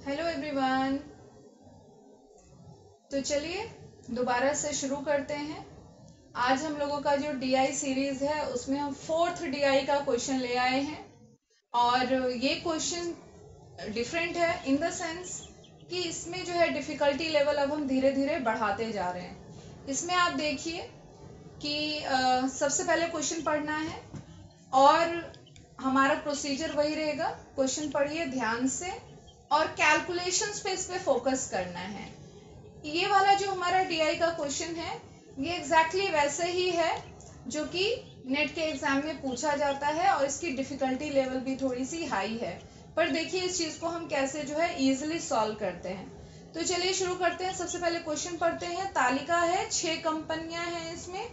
Hello everyone. तो चलिए दोबारा से शुरू करते हैं। आज हम लोगों का जो डीआई सीरीज है उसमें हम फोर्थ डीआई का क्वेश्चन ले आए हैं। और ये क्वेश्चन डिफरेंट है इन द सेंस कि इसमें जो है डिफिकल्टी लेवल अब हम धीरे धीरे बढ़ाते जा रहे हैं। इसमें आप देखिए कि सबसे पहले क्वेश्चन पढ़ना है और हमारा प्रोसीजर वही रहेगा। क्वेश्चन पढ़िए ध्यान से और कैलकुलेशंस पे इस पे फोकस करना है। ये वाला जो हमारा डीआई का क्वेश्चन है ये एग्जैक्टली वैसे ही है जो कि नेट के एग्जाम में पूछा जाता है और इसकी डिफिकल्टी लेवल भी थोड़ी सी हाई है। पर देखिए इस चीज को हम कैसे जो है इजीली सॉल्व करते हैं। तो चलिए शुरू करते हैं। सबसे पहले क्वेश्चन पढ़ते हैं। तालिका है, 6 कंपनियां हैं इसमें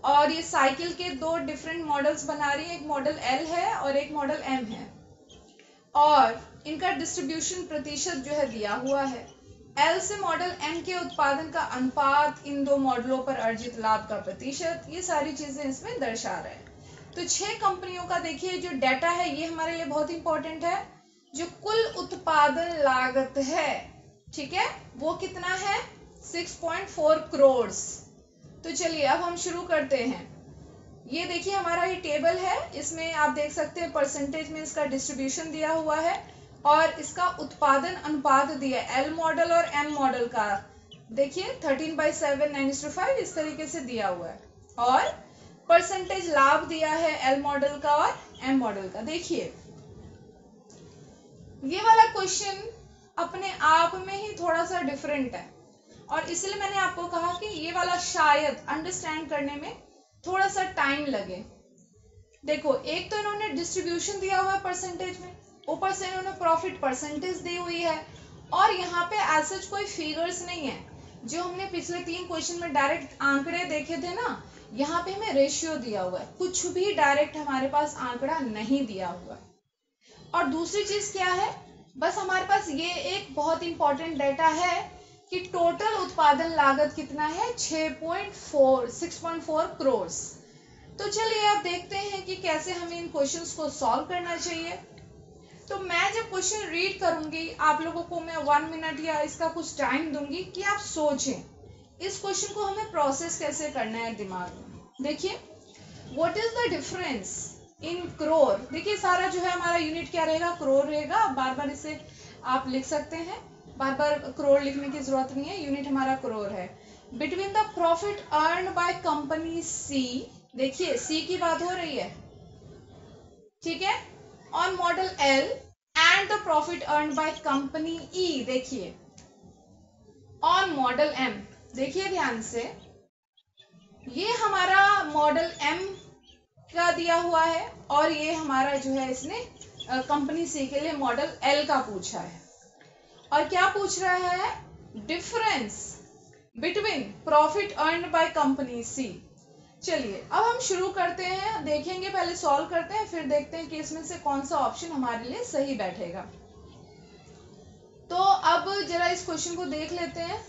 और ये साइकिल के 2 डिफरेंट मॉडल्स बना रही है। एक मॉडल एल है और एक मॉडल एम है और इनका डिस्ट्रीब्यूशन प्रतिशत जो है दिया हुआ है। एल से मॉडल एम के उत्पादन का अनुपात, इन 2 मॉडलों पर अर्जित लाभ का प्रतिशत, ये सारी चीजें इसमें दर्शा रहे हैं। तो 6 कंपनियों का देखिए जो डाटा है ये हमारे लिए बहुत इंपॉर्टेंट है। जो कुल उत्पादन लागत है, ठीक है, वो कितना है 6.4 करोड़। तो चलिए अब हम शुरू करते हैं। ये देखिए हमारा ये टेबल है, इसमें आप देख सकते हैं परसेंटेज में इसका डिस्ट्रीब्यूशन दिया हुआ है और इसका उत्पादन अनुपात दिया है एल मॉडल और एम मॉडल का। देखिए 13/7 9:5 इस तरीके से दिया हुआ है और परसेंटेज लाभ दिया है एल मॉडल का और एम मॉडल का। देखिए ये वाला क्वेश्चन अपने आप में ही थोड़ा सा डिफरेंट है और इसलिए मैंने आपको कहा कि ये वाला शायद अंडरस्टैंड करने में थोड़ा सा टाइम लगे। देखो एक तो इन्होंने डिस्ट्रीब्यूशन दिया हुआ है परसेंटेज में, ऊपर से इन्होंने प्रॉफिट परसेंटेज दी हुई है और यहाँ पे ऐसा कोई फिगर्स नहीं है जो हमने पिछले 3 क्वेश्चन में डायरेक्ट आंकड़े देखे थे ना। यहाँ पे हमें रेशियो दिया हुआ है, कुछ भी डायरेक्ट हमारे पास आंकड़ा नहीं दिया हुआ है। और दूसरी चीज क्या है, बस हमारे पास ये एक बहुत इंपॉर्टेंट डाटा है कि टोटल उत्पादन लागत कितना है 6.4 करोड़। तो चलिए आप देखते हैं कि कैसे हमें इन क्वेश्चंस को सॉल्व करना चाहिए। तो मैं जब क्वेश्चन रीड करूंगी आप लोगों को मैं 1 मिनट या इसका कुछ टाइम दूंगी कि आप सोचें इस क्वेश्चन को हमें प्रोसेस कैसे करना है दिमाग में। देखिए what is the difference in crore. देखिए सारा जो है हमारा यूनिट क्या रहेगा, करोड़ रहेगा। बार बार इसे आप लिख सकते हैं, बार बार करोड़ लिखने की जरूरत नहीं है, यूनिट हमारा करोड़ है। Between the profit earn by company C, देखिए सी की बात हो रही है, ठीक है, on model L and the profit earn by company E, देखिए ऑन मॉडल एम। देखिए ध्यान से ये हमारा मॉडल एम का दिया हुआ है और ये हमारा जो है इसने कंपनी सी के लिए मॉडल एल का पूछा है। और क्या पूछ रहा है, difference between profit earn by company C. चलिए अब हम शुरू करते हैं, देखेंगे पहले सॉल्व करते हैं फिर देखते हैं कि इसमें से कौन सा ऑप्शन हमारे लिए सही बैठेगा। तो अब जरा इस क्वेश्चन को देख लेते हैं,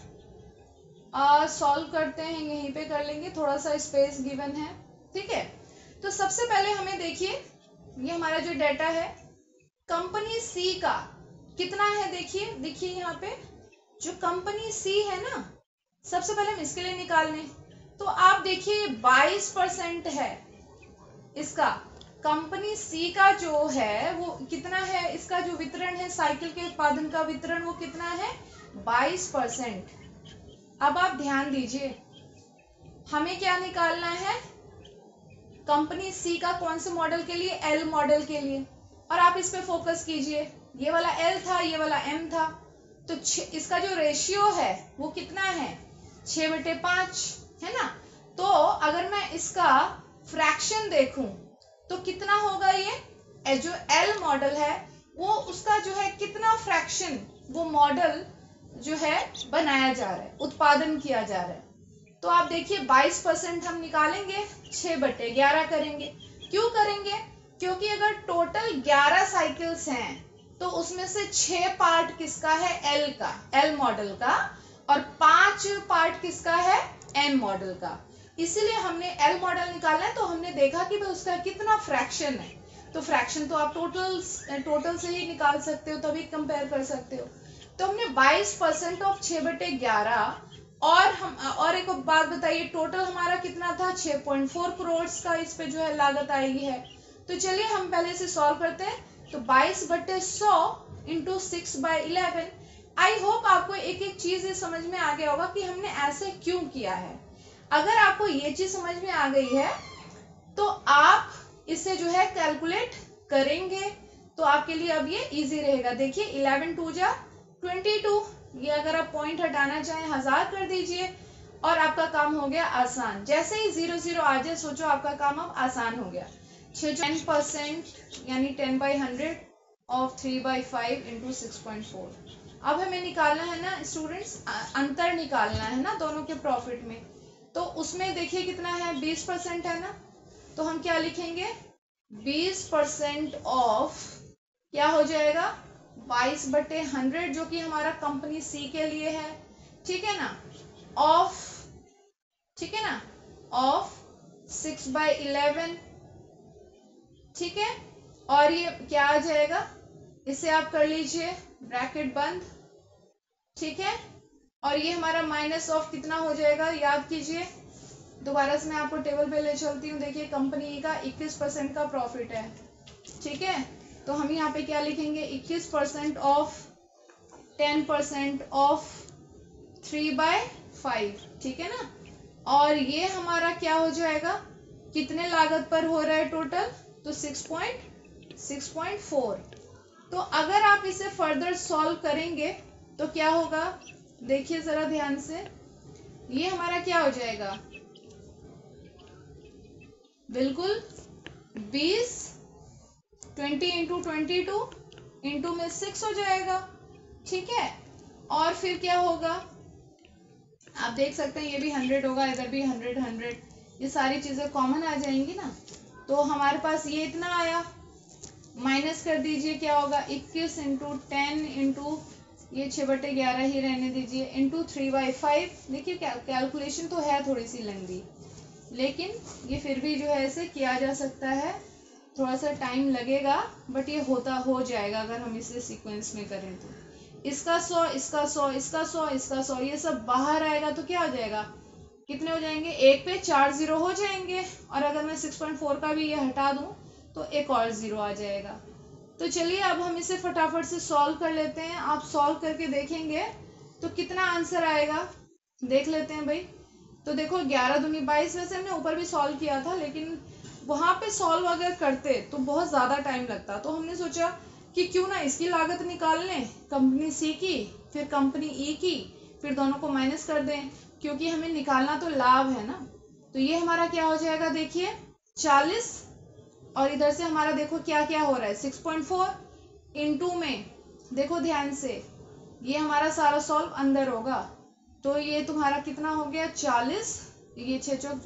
सॉल्व करते हैं, यहीं पे कर लेंगे, थोड़ा सा स्पेस गिवन है, ठीक है। तो सबसे पहले हमें देखिए ये हमारा जो डाटा है कंपनी सी का कितना है। देखिए देखिए यहाँ पे जो कंपनी सी है ना, सबसे पहले हम इसके लिए निकाल लें। तो आप देखिए 22% है इसका, कंपनी सी का जो है वो कितना है, इसका जो वितरण है साइकिल के उत्पादन का वितरण वो कितना है 22%। अब आप ध्यान दीजिए हमें क्या निकालना है, कंपनी सी का कौन से मॉडल के लिए, एल मॉडल के लिए। और आप इस पे फोकस कीजिए, ये वाला एल था ये वाला एम था, तो इसका जो रेशियो है वो कितना है 6/5 है ना। तो अगर मैं इसका फ्रैक्शन देखूं तो कितना होगा, ये जो एल मॉडल है वो उसका जो है कितना फ्रैक्शन वो मॉडल जो है बनाया जा रहा है, उत्पादन किया जा रहा है। तो आप देखिए 22% हम निकालेंगे 6/11 करेंगे। क्यों करेंगे, क्योंकि अगर टोटल 11 साइकिल्स हैं तो उसमें से 6 पार्ट किसका है एल का, एल मॉडल का, और 5 पार्ट किसका है एम मॉडल का। इसीलिए हमने एल मॉडल निकालना है तो हमने देखा कि भाई उसका कितना फ्रैक्शन है। तो फ्रैक्शन तो आप टोटल से ही निकाल सकते हो, तभी कंपेयर कर सकते हो। तो हमने 22% ऑफ 6/11 और एक बात बताइए, टोटल हमारा कितना था 6.4 करोड़ का इस पे जो है लागत आएगी है। तो चलिए हम पहले से सॉल्व करते हैं। तो 22/100 इंटू 6/11। आई होप आपको एक एक चीज ये समझ में आ गया होगा कि हमने ऐसे क्यों किया है। अगर आपको ये चीज समझ में आ गई है तो आप इसे जो है कैलकुलेट करेंगे तो आपके लिए अब ये इजी रहेगा। देखिए 11 2 जा 22, ये अगर आप पॉइंट हटाना चाहें 1000 कर दीजिए और आपका काम हो गया आसान। जैसे ही 0 0 आ जाए सोचो आपका काम अब आसान हो गया। 10% यानी 10/100 ऑफ 3/5 इंटू 6.4। अब हमें निकालना है ना स्टूडेंट्स, अंतर निकालना है ना दोनों के प्रॉफिट में। तो उसमें देखिए कितना है 20% है ना, तो हम क्या लिखेंगे 20% ऑफ क्या हो जाएगा 22/100 जो कि हमारा कंपनी सी के लिए है, ठीक है ना, ऑफ, ठीक है ना, ऑफ 6/11, ठीक है। और ये क्या आ जाएगा, इसे आप कर लीजिए ब्रैकेट बंद, ठीक है। और ये हमारा माइनस ऑफ कितना हो जाएगा याद कीजिए, दोबारा से मैं आपको टेबल पे ले चलती हूँ। देखिए कंपनी का 21% का प्रॉफिट है, ठीक है। तो हम यहाँ पे क्या लिखेंगे 21% ऑफ 10% ऑफ 3/5, ठीक है ना। और ये हमारा क्या हो जाएगा, कितने लागत पर हो रहा है टोटल, तो 6.4। तो अगर आप इसे फर्दर सॉल्व करेंगे तो क्या होगा, देखिए जरा ध्यान से, ये हमारा क्या हो जाएगा, बिल्कुल 20 इंटू 22 इंटू में 6 हो जाएगा, ठीक है। और फिर क्या होगा, आप देख सकते हैं ये भी 100 होगा, इधर भी 100, ये सारी चीजें कॉमन आ जाएंगी ना। तो हमारे पास ये इतना आया, माइनस कर दीजिए क्या होगा 21 इंटू 10 इंटू ये 6/11 ही रहने दीजिए इंटू 3/5। देखिए कैलकुलेशन तो है थोड़ी सी लंबी, लेकिन ये फिर भी जो है ऐसे किया जा सकता है, थोड़ा सा टाइम लगेगा बट ये हो जाएगा अगर हम इसे सीक्वेंस में करें तो। इसका 100, इसका 100, इसका 100, इसका 100, ये सब बाहर आएगा तो क्या हो जाएगा, कितने हो जाएंगे, एक पे 4 0 हो जाएंगे। और अगर मैं 6.4 का भी ये हटा दूं तो एक और 0 आ जाएगा। तो चलिए अब हम इसे फटाफट से सॉल्व कर लेते हैं। आप सॉल्व करके देखेंगे तो कितना आंसर आएगा, देख लेते हैं भाई। तो देखो 11 दूनी 22, वैसे हमने ऊपर भी सॉल्व किया था लेकिन वहां पे सॉल्व अगर करते तो बहुत ज्यादा टाइम लगता। तो हमने सोचा कि क्यों ना इसकी लागत निकाल लें, कंपनी सी की फिर कंपनी ई की, फिर दोनों को माइनस कर दें क्योंकि हमें निकालना तो लाभ है ना। तो ये हमारा क्या हो जाएगा, देखिए 40, और इधर से हमारा देखो क्या क्या हो रहा है 6.4 इंटू में, देखो ध्यान से, ये हमारा सारा सॉल्व अंदर होगा। तो ये तुम्हारा कितना हो गया 40, ये 6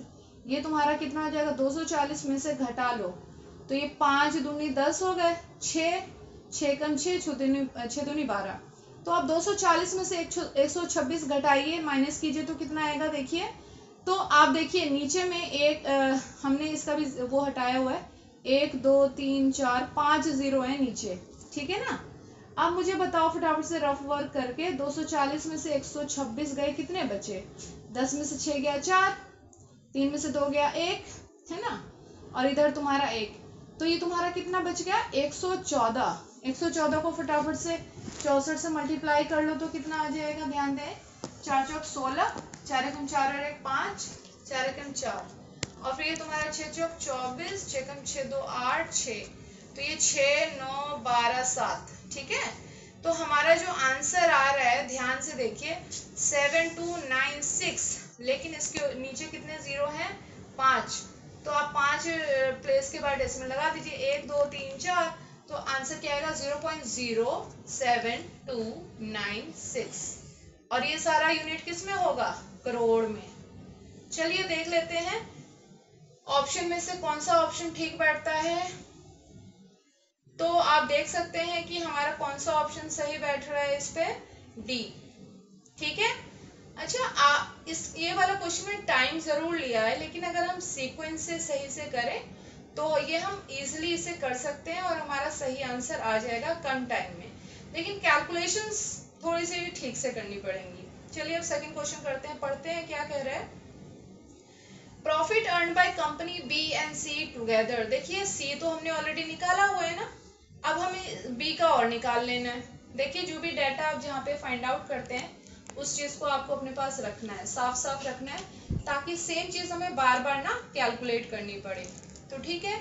ये तुम्हारा कितना हो जाएगा 240 में से घटा लो तो ये 5 दूनी 10 हो गए, 6 कम 6 6 दूनी 12। तो आप 240 में से 126 घटाइए, माइनस कीजिए तो कितना आएगा, देखिए। तो आप देखिए नीचे में एक हमने इसका भी वो हटाया हुआ है, 1 2 3 4 5 0 है नीचे, ठीक है ना। अब मुझे बताओ फटाफट से रफ वर्क करके, 240 में से 126 गए, कितने बचे, 10 में से 6 गया 4, 3 में से 2 गया 1, है ना, और इधर तुम्हारा 1, तो ये तुम्हारा कितना बच गया 114। 114 को फटाफट से 64 से मल्टीप्लाई कर लो तो कितना आ जाएगा, ध्यान दें, 4 चौक 16, 4 एकम 4 और 1 5, 4 एकम 4, और फिर ये तुम्हारा 6 चौक 24, 6 कम 6 2 8 6, तो ये 6 9 12 7, ठीक है। तो हमारा जो आंसर आ रहा है ध्यान से देखिए 7296, लेकिन इसके नीचे कितने जीरो हैं 5, तो आप 5 प्लेस के बाद डेसिमल लगा दीजिए, 1 2 3 4, तो आंसर क्या आएगा 0.07296, और ये सारा यूनिट किस में होगा, करोड़ में। चलिए देख लेते हैं ऑप्शन में से कौन सा ऑप्शन ठीक बैठता है। तो आप देख सकते हैं कि हमारा कौन सा ऑप्शन सही बैठ रहा है, इस पे डी, ठीक है। अच्छा ये वाला क्वेश्चन में टाइम जरूर लिया है, लेकिन अगर हम सीक्वेंस से सही से करें तो ये हम इजीली इसे कर सकते हैं और हमारा सही आंसर आ जाएगा कम टाइम में। लेकिन कैलकुलेशंस थोड़ी सी ठीक से करनी पड़ेंगी। चलिए अब सेकंड क्वेश्चन करते हैं, पढ़ते हैं क्या कह रहा है। Profit earn by company B and C together. देखिए सी तो हमने ऑलरेडी निकाला हुआ है ना, अब हमें बी का और निकाल लेना है। देखिए जो भी डाटा आप जहाँ पे फाइंड आउट करते हैं उस चीज को आपको अपने पास रखना है, साफ साफ रखना है, ताकि सेम चीज हमें बार बार ना कैलकुलेट करनी पड़े। तो ठीक है,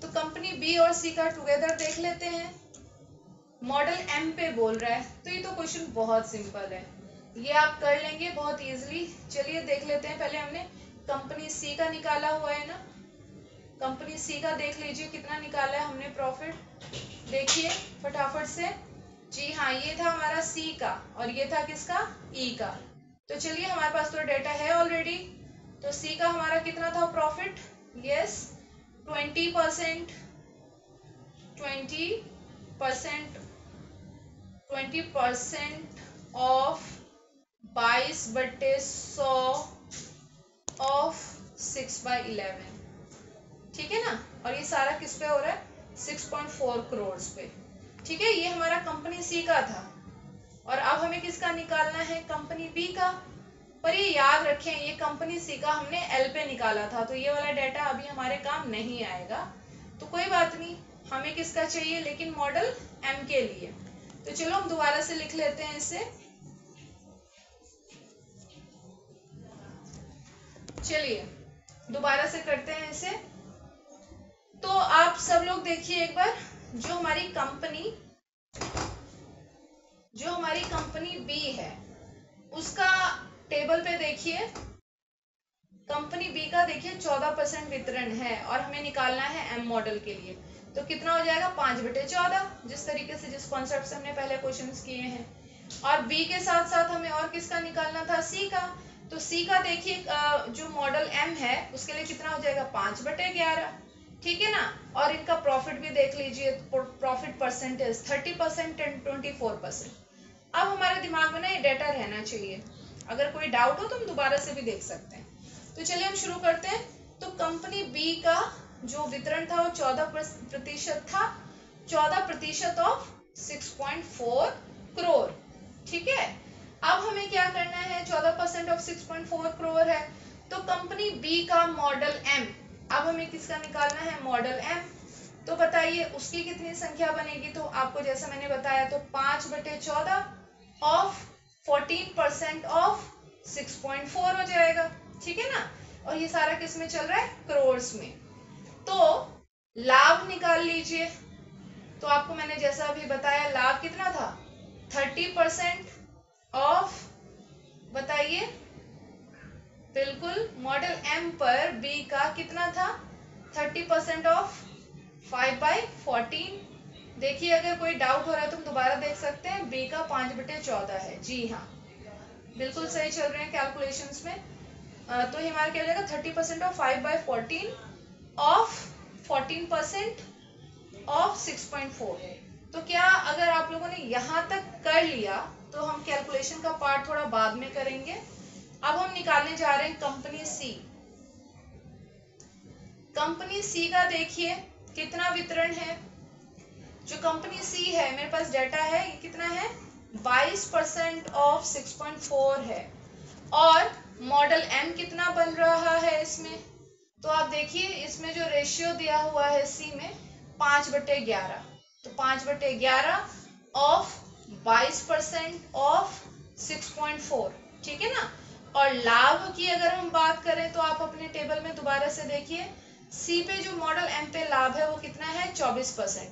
तो कंपनी बी और सी का टुगेदर देख लेते हैं। मॉडल एम पे बोल रहा है, तो ये तो क्वेश्चन बहुत सिंपल है, ये आप कर लेंगे बहुत इजीली। चलिए देख लेते हैं, पहले हमने कंपनी सी का निकाला हुआ है ना, कंपनी सी का देख लीजिए कितना निकाला है हमने प्रॉफिट, देखिए फटाफट से। जी हाँ, ये था हमारा सी का और ये था किसका, ई का। तो चलिए हमारे पास तो डेटा है ऑलरेडी, तो सी का हमारा कितना था प्रॉफिट, यस 20%, 20% ऑफ 22/100 ऑफ 6/11, ठीक है ना। और ये सारा किस पे हो रहा है, 6.4 करोड़ पे, ठीक है। ये हमारा कंपनी सी का था, और अब हमें किसका निकालना है, कंपनी बी का। पर ये याद रखें, ये कंपनी सी का हमने एल पे निकाला था, तो ये वाला डाटा अभी हमारे काम नहीं आएगा, तो कोई बात नहीं। हमें किसका चाहिए लेकिन, मॉडल एम के लिए। तो चलो हम दोबारा से लिख लेते हैं इसे। चलिए दोबारा से करते हैं इसे। तो आप सब लोग देखिए एक बार, जो हमारी कंपनी बी है उसका टेबल पे देखिए, कंपनी बी का देखिए 14% वितरण है और हमें निकालना है एम मॉडल के लिए। तो कितना हो जाएगा, 5/14, जिस तरीके से जिस कॉन्सेप्ट से हमने पहले क्वेश्चंस किए हैं। और बी के साथ साथ हमें और किसका निकालना था, सी का। तो सी का देखिए जो मॉडल एम है उसके लिए कितना हो जाएगा, 5/11, ठीक है ना। और इनका प्रॉफिट भी देख लीजिए, प्रॉफिट परसेंटेज 30% एंड 24%। अब हमारे दिमाग में ना ये डाटा रहना चाहिए, अगर कोई डाउट हो तो हम दोबारा से भी देख सकते हैं। तो चलिए हम शुरू करते हैं। तो कंपनी बी का जो वितरण था वो 14% था, 14% ऑफ 6.4 करोड़, ठीक है। अब हमें क्या करना है, 14% ऑफ 6.4 करोड़ है, तो कंपनी बी का मॉडल एम, अब हमें किसका निकालना है, मॉडल एम। तो बताइए उसकी कितनी संख्या बनेगी, तो आपको जैसा मैंने बताया, तो 5/14 ऑफ 14% ऑफ 6.4 हो जाएगा, ठीक है ना। और ये सारा किस में चल रहा है, करोड़ में। तो लाभ निकाल लीजिए, तो आपको मैंने जैसा अभी बताया लाभ कितना था, 30% ऑफ, बताइए बिल्कुल मॉडल एम पर बी का कितना था, 30% ऑफ 5/14। देखिए अगर कोई डाउट हो रहा है तो हम दोबारा देख सकते हैं, बी का 5/14 है, जी हाँ बिल्कुल सही चल रहे हैं कैलकुलेशंस में। तो ये हमारा क्या हो जाएगा, 30% ऑफ 5/14 ऑफ 14% ऑफ 6.4। तो क्या अगर आप लोगों ने यहाँ तक कर लिया तो हम कैलकुलेशन का पार्ट थोड़ा बाद में करेंगे। अब हम निकालने जा रहे हैं कंपनी सी। कंपनी सी का देखिए कितना वितरण है, जो कंपनी सी है मेरे पास डाटा है, ये कितना है, 22% ऑफ 6.4 है। और मॉडल एम कितना बन रहा है इसमें, तो आप देखिए इसमें जो रेशियो दिया हुआ है सी में 5/11, तो 5/11 ऑफ 22% ऑफ 6.4, ठीक है ना। और लाभ की अगर हम बात करें तो आप अपने टेबल में दोबारा से देखिए, सी पे जो मॉडल एम पे लाभ है वो कितना है, 24%,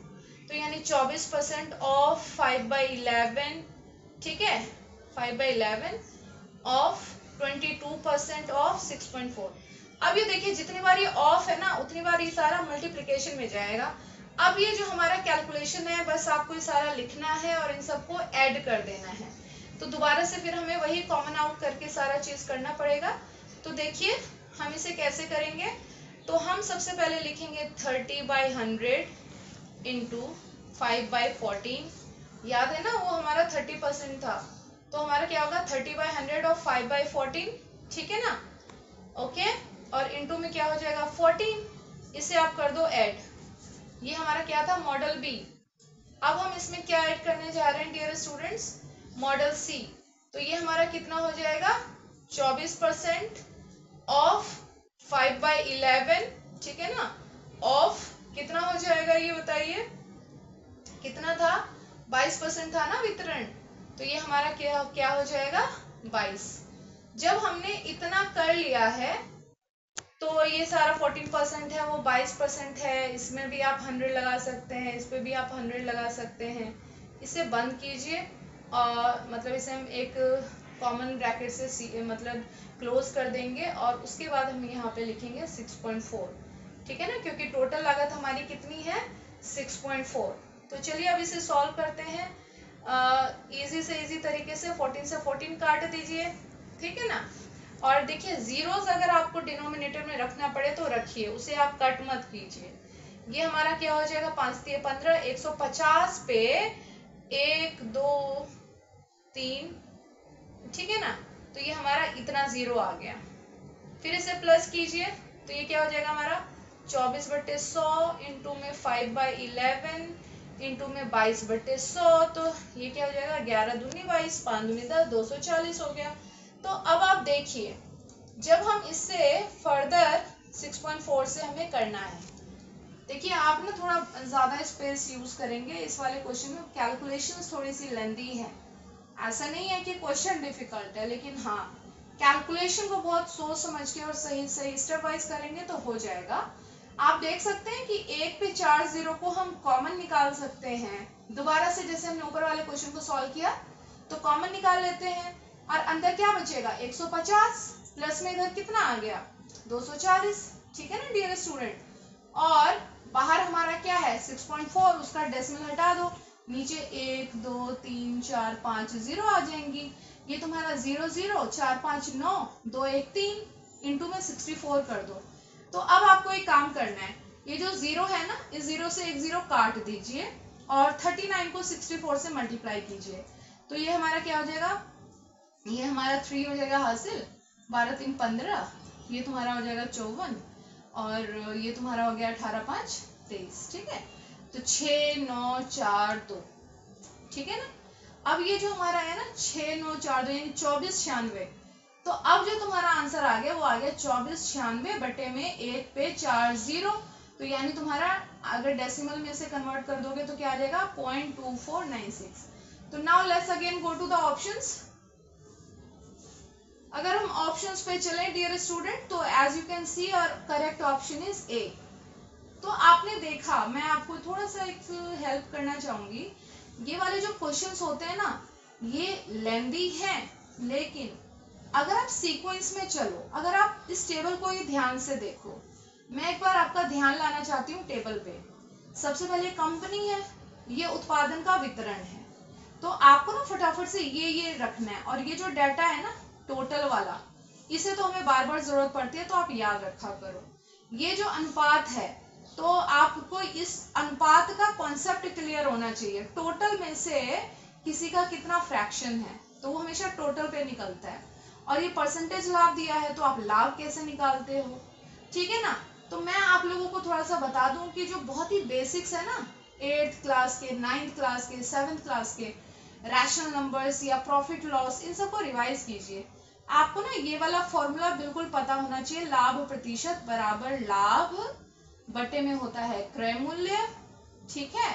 तो यानी 24% ऑफ 5/11, ठीक है, 5/11 ऑफ 22% ऑफ 6.4। अब ये देखिए जितनी बार ये ऑफ है ना उतनी बार ये सारा मल्टीप्लिकेशन में जाएगा। अब ये जो हमारा कैलकुलेशन है बस आपको ये सारा लिखना है और इन सबको ऐड कर देना है। तो दोबारा से फिर हमें वही कॉमन आउट करके सारा चीज करना पड़ेगा। तो देखिए हम इसे कैसे करेंगे, तो हम सबसे पहले लिखेंगे 30/100 इंटू 5/14, याद है ना वो हमारा 30% था, तो हमारा क्या होगा 30/100 ऑफ 5/14, ठीक है ना, ओके। और इनटू में क्या हो जाएगा 14, इसे आप कर दो ऐड, ये हमारा क्या था मॉडल बी। अब हम इसमें क्या ऐड करने जा रहे हैं डियर स्टूडेंट्स, मॉडल सी, तो ये हमारा कितना हो जाएगा 24% ऑफ 5/11, ठीक है ना, ऑफ कितना हो जाएगा ये बताइए, कितना था 22% था ना वितरण, तो ये हमारा क्या हो जाएगा 22। जब हमने इतना कर लिया है तो ये सारा 14% है, वो 22% है, इसमें भी आप 100 लगा सकते हैं, इस पे भी आप 100 लगा सकते हैं। इसे बंद कीजिए और मतलब इसे हम एक कॉमन ब्रैकेट से मतलब क्लोज कर देंगे और उसके बाद हम यहाँ पे लिखेंगे 6.4, ठीक है ना, क्योंकि टोटल लागत हमारी कितनी है 6.4। तो चलिए अब इसे सॉल्व करते हैं इजी से इजी तरीके से। 14 से 14 काट दीजिए, ठीक है ना, और देखिए जीरोस अगर आपको डिनोमिनेटर में रखना पड़े तो रखिए, उसे आप कट मत कीजिए। ये हमारा क्या हो जाएगा 5 3 15, 150 पे 1 2 3, ठीक है ना, तो ये हमारा इतना जीरो आ गया। फिर इसे प्लस कीजिए तो ये क्या हो जाएगा हमारा 24/100 इंटू में 5/11 इंटू में 22/100, तो ये क्या हो जाएगा 11 दूनी 22, 5 दूनी 10, 240 हो गया। तो अब आप देखिए जब हम इससे फर्दर 6.4 से हमें करना है, देखिए आप ना थोड़ा ज़्यादा स्पेस यूज करेंगे इस वाले क्वेश्चन में, कैलकुलेशंस थोड़ी सी लेंदी है। ऐसा नहीं है कि क्वेश्चन डिफिकल्ट है, लेकिन हाँ कैलकुलेशन को बहुत सोच समझ के और सही सही स्टेप वाइज करेंगे तो हो जाएगा। आप देख सकते हैं कि 1 पे 4 जीरो को हम कॉमन निकाल सकते हैं। दोबारा से जैसे हमने ऊपर वाले क्वेश्चन को सॉल्व किया तो कॉमन निकाल लेते हैं और अंदर क्या बचेगा 150, प्लस में इधर कितना आ गया 240, ठीक है ना डियर स्टूडेंट, और बाहर हमारा क्या है 6.4, उसका डेसिमल हटा दो, नीचे 1 2 3 4 5 जीरो आ जाएंगी। ये तुम्हारा 0 0 4 5 9 2 1 3 इंटू में 64 कर दो। तो अब आपको एक काम करना है, ये जो जीरो है ना, इस जीरो से एक जीरो काट दीजिए और 39 को 64 से मल्टीप्लाई कीजिए, तो ये हमारा क्या हो जाएगा, ये हमारा 3 हो जाएगा हासिल, 12 3 15, ये तुम्हारा हो जाएगा 54 और ये तुम्हारा हो गया 18 5 23, ठीक है, तो 6 9 4 2, ठीक है ना। अब ये जो हमारा है ना 6 9 4 2 यानी 2496, तो अब जो तुम्हारा आंसर आ गया वो आ गया 2496 बटे में 1 पे 4 जीरो, तो यानी तुम्हारा अगर डेसिमल में से कन्वर्ट कर दोगे तो क्या आ जाएगा 0.2496। तो now let's again go to the options. अगर हम ऑप्शंस पे चलें डियर स्टूडेंट तो एज यू कैन सी और करेक्ट ऑप्शन इज ए। तो आपने देखा, मैं आपको थोड़ा सा एक हेल्प करना चाहूंगी, ये वाले जो क्वेश्चंस होते हैं ना ये लेंदी हैं, लेकिन अगर आप सीक्वेंस में चलो, अगर आप इस टेबल को ही ध्यान से देखो, मैं एक बार आपका ध्यान लाना चाहती हूँ टेबल पे। सबसे पहले कंपनी है, ये उत्पादन का वितरण है, तो आपको ना फटाफट से ये रखना है, और ये जो डाटा है ना टोटल वाला, इसे तो हमें बार बार जरूरत पड़ती है तो आप याद रखा करो। ये जो अनुपात है तो आपको इस अनुपात का कॉन्सेप्ट क्लियर होना चाहिए। टोटल में से किसी का कितना फ्रैक्शन है तो वो हमेशा टोटल पे निकलता है, और ये परसेंटेज लाभ दिया है तो आप लाभ कैसे निकालते हो, ठीक है ना। तो मैं आप लोगों को थोड़ा सा बता दूं कि जो बहुत ही बेसिक्स है ना 8th क्लास के, 9th क्लास के, 7th क्लास के, रैशनल नंबर्स या प्रॉफिट लॉस, इन सबको रिवाइज कीजिए। आपको ना ये वाला फॉर्मूला बिल्कुल पता होना चाहिए, लाभ प्रतिशत बराबर लाभ बटे में होता है क्रय मूल्य, ठीक है,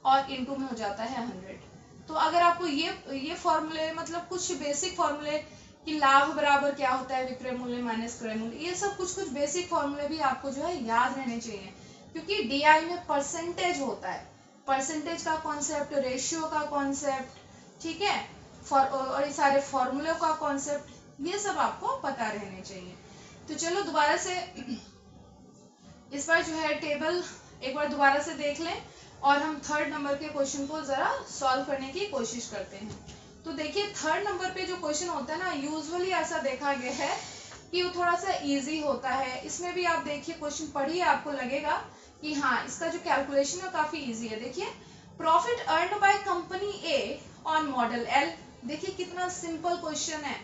और इनटू में हो जाता है 100। तो अगर आपको ये फॉर्मूले मतलब कुछ बेसिक फॉर्मूले कि लाभ बराबर क्या होता है विक्रय मूल्य माइनस क्रय मूल्य, ये सब कुछ बेसिक फॉर्मूले भी आपको जो है याद रहने चाहिए, क्योंकि डीआई में परसेंटेज होता है, परसेंटेज का कॉन्सेप्ट, रेशियो का कॉन्सेप्ट, ठीक है, और ये सारे फॉर्मूले का कॉन्सेप्ट, ये सब आपको पता रहने चाहिए। तो चलो दोबारा से इस बार जो है टेबल एक बार दोबारा से देख लें और हम 3rd नंबर के क्वेश्चन को जरा सॉल्व करने की कोशिश करते हैं। तो देखिए 3rd नंबर पे जो क्वेश्चन होता है ना, यूजुअली ऐसा देखा गया है कि वो थोड़ा सा इजी होता है। इसमें भी आप देखिए क्वेश्चन पढ़िए, आपको लगेगा कि हाँ इसका जो कैलकुलेशन है काफी इजी है। देखिए profit earned by company A on model L, देखिए कितना सिंपल क्वेश्चन है।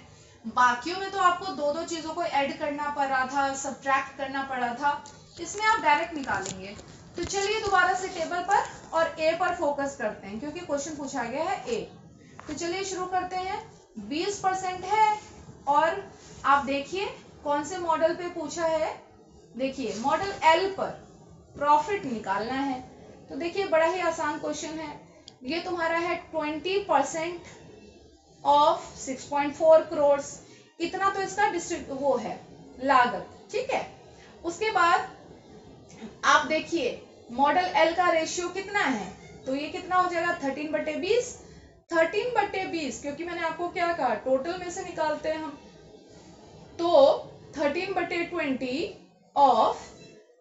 बाकियों में तो आपको दो दो चीजों को ऐड करना पड़ रहा था, सब्ट्रैक्ट करना पड़ा था, इसमें आप डायरेक्ट निकालेंगे। तो चलिए दोबारा से टेबल पर और ए पर फोकस करते हैं, क्योंकि क्वेश्चन पूछा गया है ए। तो चलिए शुरू करते हैं। 20% है और आप देखिए कौन से मॉडल पे पूछा है। देखिए मॉडल एल पर प्रॉफिट निकालना है। तो देखिए बड़ा ही आसान क्वेश्चन है। ये तुम्हारा है 20% ऑफ 6.4 करोड़। इतना तो इसका वो है लागत, ठीक है। उसके बाद आप देखिए मॉडल एल का रेशियो कितना है, तो ये कितना हो जाएगा 13/20। 13/20 क्योंकि मैंने आपको क्या कहा टोटल में से निकालते हैं हम, तो 13/20 ऑफ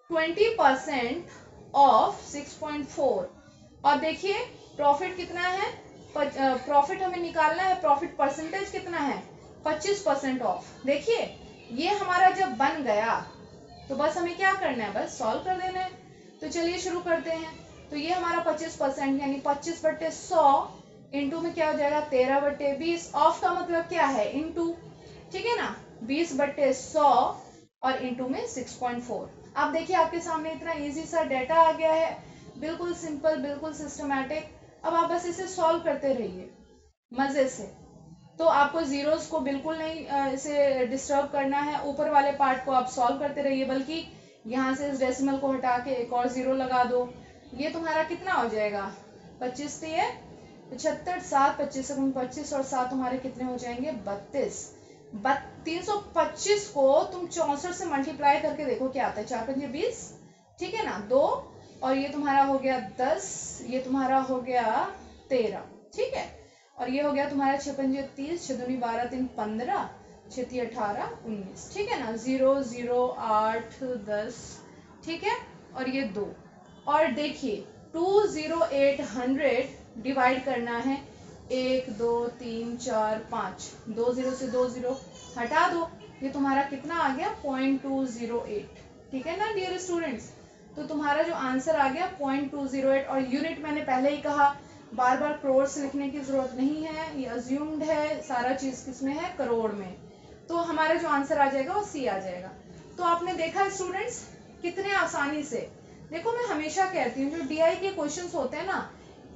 20% ऑफ 6.4। और देखिए प्रॉफिट कितना है, प्रॉफिट हमें निकालना है, प्रॉफिट परसेंटेज कितना है 25% ऑफ। देखिए ये हमारा जब बन गया तो बस हमें क्या करना है, बस सॉल्व कर देना है। तो चलिए शुरू करते हैं। तो ये हमारा 25% यानी 25/100 इंटू में क्या हो जाएगा 13/20। ऑफ का मतलब क्या है इंटू, ठीक है ना, 20/100 और इंटू में 6.4। आप देखिए आपके सामने इतना इजी सा डेटा आ गया है, बिल्कुल सिंपल, बिल्कुल सिस्टमैटिक। अब आप बस इसे सॉल्व करते रहिए मजे से। तो आपको जीरोस को बिल्कुल नहीं इसे डिस्टर्ब करना है, ऊपर वाले पार्ट को आप सॉल्व करते रहिए, बल्कि यहाँ से इस डेसिमल को हटा के एक और जीरो लगा दो। ये तुम्हारा कितना हो जाएगा 25 75, 7 25 25 और 7 तुम्हारे कितने हो जाएंगे 32। 325 को तुम 64 से मल्टीप्लाई करके देखो क्या आता है, 4×5 20, ठीक है ना, 2 और ये तुम्हारा हो गया 10, ये तुम्हारा हो गया 13, ठीक है। और ये हो गया तुम्हारा 6×5 30, 6×2 12, 3 15, 6 18 19, ठीक है ना, 0 0 8 10, ठीक है। और ये 2 और देखिए 20800 डिवाइड करना है 1 2 3 4 5, 2 0 से 2 0 हटा दो, ये तुम्हारा कितना आ गया 0.208, ठीक है ना डियर स्टूडेंट्स। तो तुम्हारा जो आंसर आ गया 0.208। और यूनिट मैंने पहले ही कहा, बार बार करोड़ से लिखने की जरूरत नहीं है, ये अज्यूम्ड है, सारा चीज किसमें है करोड़ में। तो हमारा जो आंसर आ जाएगा वो सी आ जाएगा। तो आपने देखा स्टूडेंट्स कितने आसानी से। देखो मैं हमेशा कहती हूँ जो डीआई के क्वेश्चंस होते हैं ना,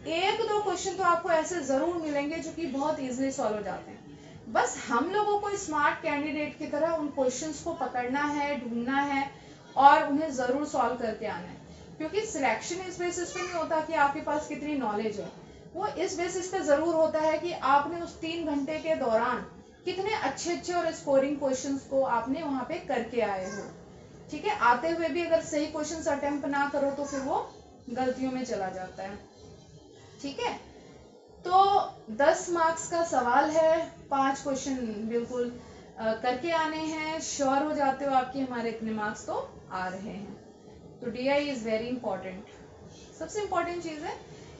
1-2 क्वेश्चन तो आपको ऐसे जरूर मिलेंगे जो कि बहुत इजीली सॉल्व हो जाते हैं। बस हम लोगों को स्मार्ट कैंडिडेट की तरह उन क्वेश्चंस को पकड़ना है, ढूंढना है और उन्हें जरूर सॉल्व करके आना है। क्योंकि सिलेक्शन इस बेसिस पे नहीं होता कि आपके पास कितनी नॉलेज है, वो इस बेसिस पे जरूर होता है कि आपने उस 3 घंटे के दौरान कितने अच्छे अच्छे और स्कोरिंग क्वेश्चंस को आपने वहां पे करके आए हो, ठीक है। आते हुए भी अगर सही क्वेश्चंस अटेम्प्ट ना करो तो फिर वो गलतियों में चला जाता है, ठीक है। तो 10 मार्क्स का सवाल है, 5 क्वेश्चन बिल्कुल करके आने हैं, श्योर हो जाते हो आपके हमारे इतने मार्क्स तो आ रहे हैं। तो डीआई इज वेरी इंपॉर्टेंट। सबसे इंपॉर्टेंट चीज है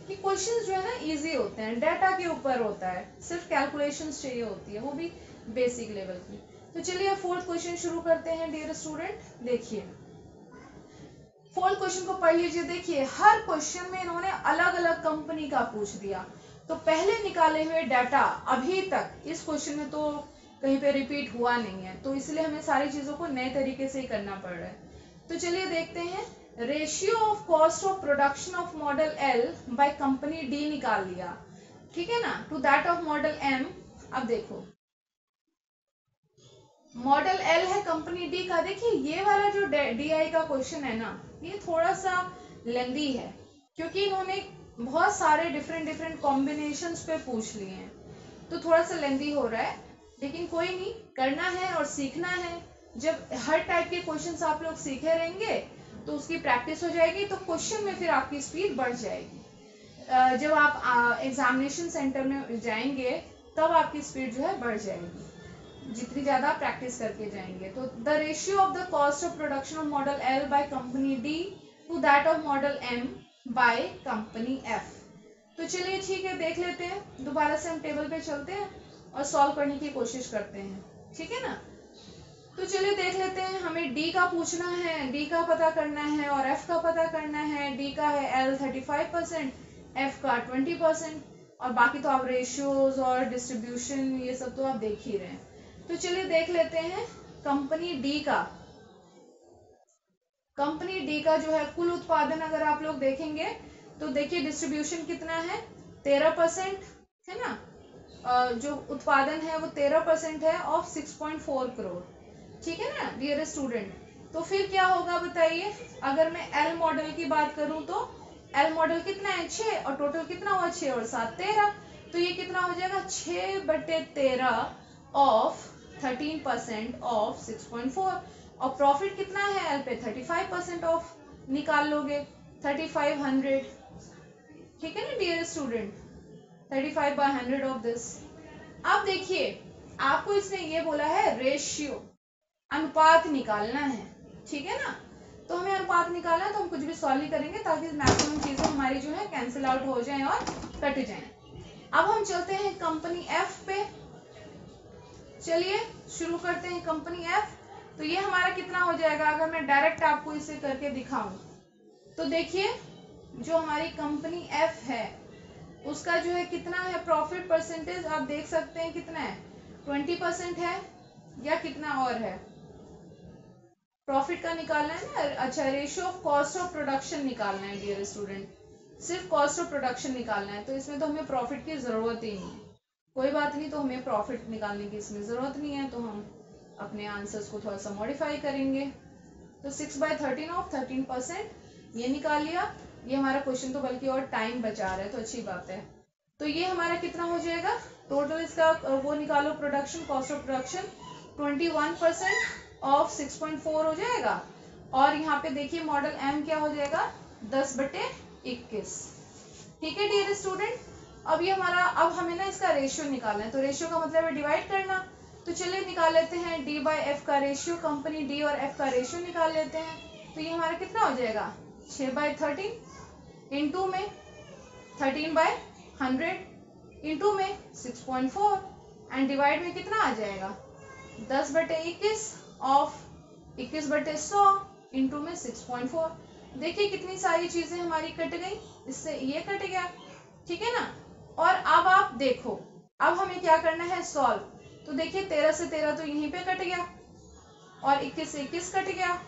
कि क्वेश्चंस जो है ना इजी होते हैं, डाटा के ऊपर होता है, सिर्फ कैलकुलेशंस चाहिए होती है, वो भी बेसिक लेवल की। तो चलिए 4th क्वेश्चन शुरू करते हैं डियर स्टूडेंट। देखिए 4th क्वेश्चन को पढ़ लीजिए। देखिए हर क्वेश्चन में इन्होंने अलग अलग कंपनी का पूछ दिया, तो पहले निकाले हुए डाटा अभी तक इस क्वेश्चन में तो कहीं पे रिपीट हुआ नहीं है, तो इसलिए हमें सारी चीजों को नए तरीके से ही करना पड़ रहा है। तो चलिए देखते हैं। Ratio of cost of production of model L by company D निकाल लिया, ठीक है ना, to that of model M. अब देखो मॉडल एल है कंपनी डी का। देखिए ये वाला जो डीआई का क्वेश्चन है ना, ये थोड़ा सा लेंदी है, क्योंकि इन्होंने बहुत सारे डिफरेंट कॉम्बिनेशंस पे पूछ लिए हैं, तो थोड़ा सा लेंदी हो रहा है, लेकिन कोई नहीं, करना है और सीखना है। जब हर टाइप के क्वेश्चंस आप लोग सीखे रहेंगे तो उसकी प्रैक्टिस हो जाएगी, तो क्वेश्चन में फिर आपकी स्पीड बढ़ जाएगी। जब आप एग्जामिनेशन सेंटर में जाएंगे तब आपकी स्पीड जो है बढ़ जाएगी, जितनी ज्यादा प्रैक्टिस करके जाएंगे। तो the ratio of the cost of production of model L by company D to that of model M by company F. तो चलिए ठीक है, देख लेते हैं, दोबारा से हम टेबल पे चलते हैं और सॉल्व करने की कोशिश करते हैं, ठीक है ना। तो चलिए देख लेते हैं, हमें डी का पूछना है, डी का पता करना है और एफ का पता करना है। डी का है एल 35%, एफ का 20%, और बाकी तो आप रेशियोज और डिस्ट्रीब्यूशन ये सब तो आप देख ही रहे हैं। तो चलिए देख लेते हैं कंपनी डी का। कंपनी डी का जो है कुल उत्पादन अगर आप लोग देखेंगे तो देखिए डिस्ट्रीब्यूशन कितना है 13% है ना, जो उत्पादन है वो 13% है ऑफ 6.4 करोड़। ठीक है ना डियर स्टूडेंट। तो फिर क्या होगा बताइए, अगर मैं एल मॉडल की बात करूं तो एल मॉडल कितना है 6 और टोटल कितना हुआ 6 और 7 13। तो ये कितना हो जाएगा 6/13 ऑफ 13% ऑफ 6.4। और प्रॉफिट कितना है एल पे 35% ऑफ निकाल लोगे 3500। ठीक है ना डियर स्टूडेंट, 35/100 ऑफ दिस। अब देखिए आपको इसने ये बोला है रेशियो, अनुपात निकालना है। ठीक है ना, तो हमें अनुपात निकालना है तो हम कुछ भी सॉल्व नहीं करेंगे ताकि मैक्सिमम चीजें हमारी जो है कैंसिल आउट हो जाएं और कट जाएं। अब हम चलते हैं कंपनी एफ पे। चलिए शुरू करते हैं कंपनी एफ। तो ये हमारा कितना हो जाएगा, अगर मैं डायरेक्ट आपको इसे करके दिखाऊं तो देखिए जो हमारी कंपनी एफ है उसका जो है कितना है प्रॉफिट परसेंटेज, आप देख सकते हैं कितना है 20% है या कितना और है, प्रॉफिट का निकालना है ना। अच्छा, ratio of cost of production निकालना है डियर स्टूडेंट, सिर्फ कॉस्ट ऑफ प्रोडक्शन निकालना है। तो इसमें तो हमें प्रॉफिट की जरूरत ही नहीं है, कोई बात नहीं, तो हमें प्रॉफिट निकालने की इसमें जरूरत नहीं है, तो हम अपने आंसर्स को थोड़ा सा मॉडिफाई करेंगे। तो 6/13 ऑफ 13% ये निकाल लिया। ये हमारा क्वेश्चन तो बल्कि और टाइम बचा रहा है तो अच्छी बात है। तो ये हमारा कितना हो जाएगा टोटल, इसका वो निकालो production, cost of production 21% of 6.4 हो जाएगा। और यहाँ पे देखिए मॉडल एम क्या हो जाएगा 10/21। ठीक है डियर स्टूडेंट। अब ये हमारा, अब हमें ना इसका रेशियो निकालना है, तो रेशियो का मतलब है डिवाइड करना। तो चलिए निकाल लेते हैं डी बाई एफ का रेशियो, कंपनी डी और एफ का रेशियो निकाल लेते हैं। तो ये हमारा कितना हो जाएगा 6/13 इंटू में 13/100 इंटू में 6.4 एंड डिवाइड में कितना आ जाएगा 10/21 ऑफ 21/100 इंटू में 6.4। देखिए कितनी सारी चीजें हमारी कट गई, इससे ये कट गया। ठीक है ना। और अब आप देखो, अब हमें क्या करना है सॉल्व। तो देखिए 13 से 13 तो यहीं पे कट गया और 21 से 21 कट गया।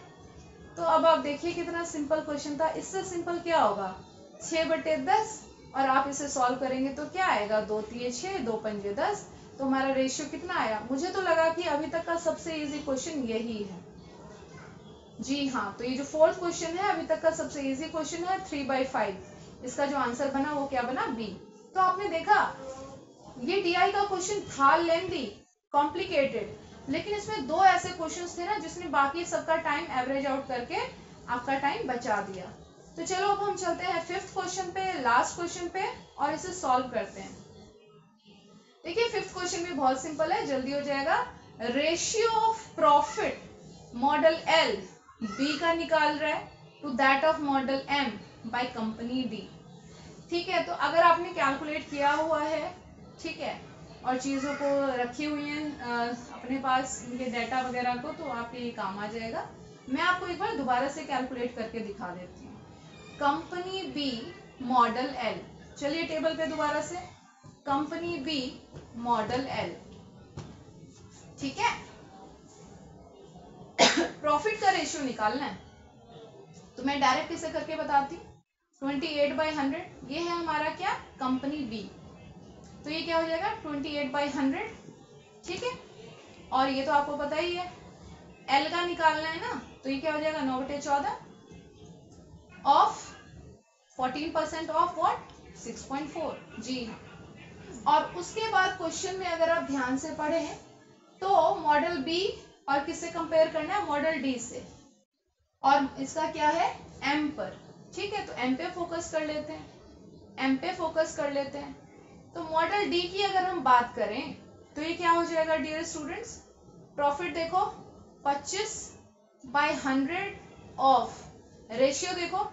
तो अब आप देखिए कितना सिंपल क्वेश्चन था। इससे सिंपल क्या होगा 6/10 और आप इसे सॉल्व करेंगे तो क्या आएगा 2 3 6 2 5 10। तो हमारा रेशियो कितना आया, मुझे तो लगा कि अभी तक का सबसे इजी क्वेश्चन यही है। जी हाँ, तो ये जो फोर्थ क्वेश्चन है अभी तक का सबसे इजी क्वेश्चन है 3/5। इसका जो आंसर बना वो क्या बना बी। तो आपने देखा ये डीआई का क्वेश्चन था लेंदी, कॉम्प्लिकेटेड, लेकिन इसमें दो ऐसे क्वेश्चंस थे ना जिसने बाकी सबका टाइम एवरेज आउट करके आपका टाइम बचा दिया। तो चलो अब हम चलते हैं फिफ्थ क्वेश्चन पे, लास्ट क्वेश्चन पे, और इसे सॉल्व करते हैं। देखिए फिफ्थ क्वेश्चन भी बहुत सिंपल है, जल्दी हो जाएगा। Ratio of profit model L B का निकाल रहा है to that of model M by company D. ठीक है, तो अगर आपने कैलकुलेट किया हुआ है, ठीक है, और चीज़ों को रखी हुई हैं अपने पास इनके डाटा वगैरह को, तो आपके ये काम आ जाएगा। मैं आपको एक बार दोबारा से कैलकुलेट करके दिखा देती हूँ। कंपनी बी मॉडल एल, चलिए टेबल पे दोबारा से, कंपनी बी मॉडल एल, ठीक है। प्रॉफिट का रेशियो निकालना है तो मैं डायरेक्ट इसे करके बताती हूँ। 28/100 ये है हमारा क्या कंपनी बी, तो ये क्या हो जाएगा 28/100, ठीक है। और ये तो आपको पता ही है एल का निकालना है ना, तो ये क्या हो जाएगा 9/14 ऑफ 14% ऑफ व्हाट 6.4। जी हाँ, और उसके बाद क्वेश्चन में अगर आप ध्यान से पढ़ें तो मॉडल बी और किससे कंपेयर करना है मॉडल डी से, और इसका क्या है एम पर, ठीक है। तो एम पे फोकस कर लेते हैं, एम पे फोकस कर लेते हैं। तो मॉडल डी की अगर हम बात करें तो ये क्या हो जाएगा डियर स्टूडेंट्स, प्रॉफिट देखो 25/100 ऑफ, रेशियो देखो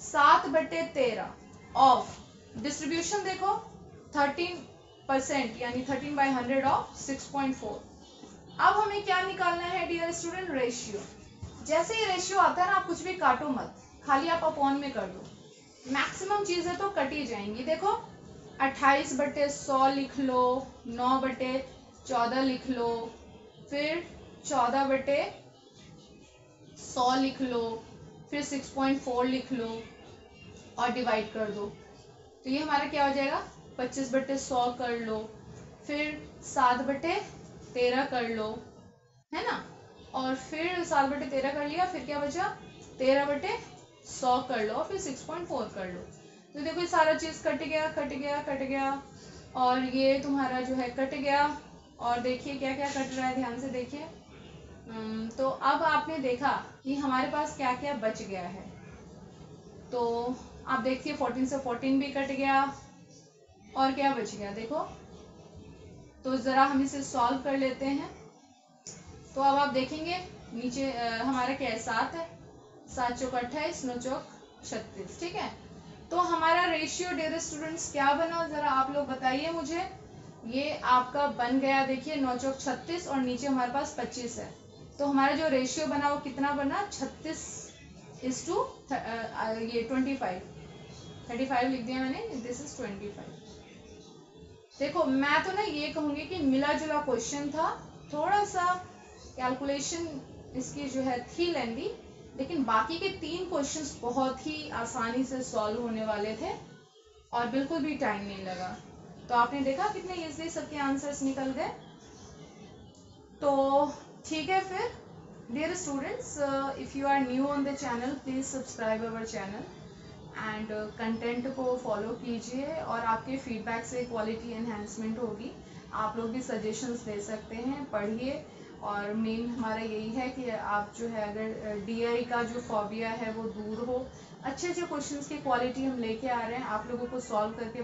7/13 ऑफ, डिस्ट्रीब्यूशन देखो 13% यानी 13/100 ऑफ 6.4। अब हमें क्या निकालना है डियर स्टूडेंट रेशियो। जैसे ही रेशियो आता है ना आप कुछ भी काटो मत, खाली आप अपॉन में कर दो, मैक्सिमम चीजें तो कट ही जाएंगी। देखो 28/100 लिख लो, 9/14 लिख लो, फिर 14/100 लिख लो, फिर 6.4 लिख लो और डिवाइड कर दो। तो ये हमारा क्या हो जाएगा 25/100 कर लो, फिर 7/13 कर लो, है ना। और फिर 7/13 कर लिया, फिर क्या बचा 13/100 कर लो, और फिर 6.4 कर लो। तो देखो ये सारा चीज कट गया कट गया कट गया, और ये तुम्हारा जो है कट गया। और देखिए क्या क्या कट रहा है, ध्यान से देखिए। तो अब आपने देखा कि हमारे पास क्या क्या बच गया है। तो आप देखिए 14 से 14 भी कट गया, और क्या बच गया देखो। तो जरा हम इसे सॉल्व कर लेते हैं। तो अब आप देखेंगे नीचे हमारा क्या है 7 है, 7 चौक 28, 9 चौक 36, ठीक है। तो हमारा रेशियो डियर स्टूडेंट्स क्या बना, जरा आप लोग बताइए मुझे। ये आपका बन गया देखिए 9 चौक 36, और नीचे हमारे पास 25 है। तो हमारा जो रेशियो बना वो कितना बना 36:25, ये 35 लिख दिया मैंने, दिस इज 25। देखो मैं तो ना ये कहूंगी कि मिला जुला क्वेश्चन था, थोड़ा सा कैलकुलेशन इसकी जो है थी लेंदी, लेकिन बाकी के 3 क्वेश्चंस बहुत ही आसानी से सॉल्व होने वाले थे, और बिल्कुल भी टाइम नहीं लगा। तो आपने देखा कितने इजीली सबके आंसर्स निकल गए। तो ठीक है फिर dear students, if you are new on the channel please subscribe our channel and content को फॉलो कीजिए, और आपके फीडबैक से क्वालिटी एनहेंसमेंट होगी। आप लोग भी सजेशंस दे सकते हैं, पढ़िए। और मेन हमारा यही है कि आप जो है अगर डीआई का जो फोबिया है वो दूर हो, अच्छे अच्छे क्वेश्चंस की क्वालिटी हम लेके आ रहे हैं आप लोगों को सॉल्व करके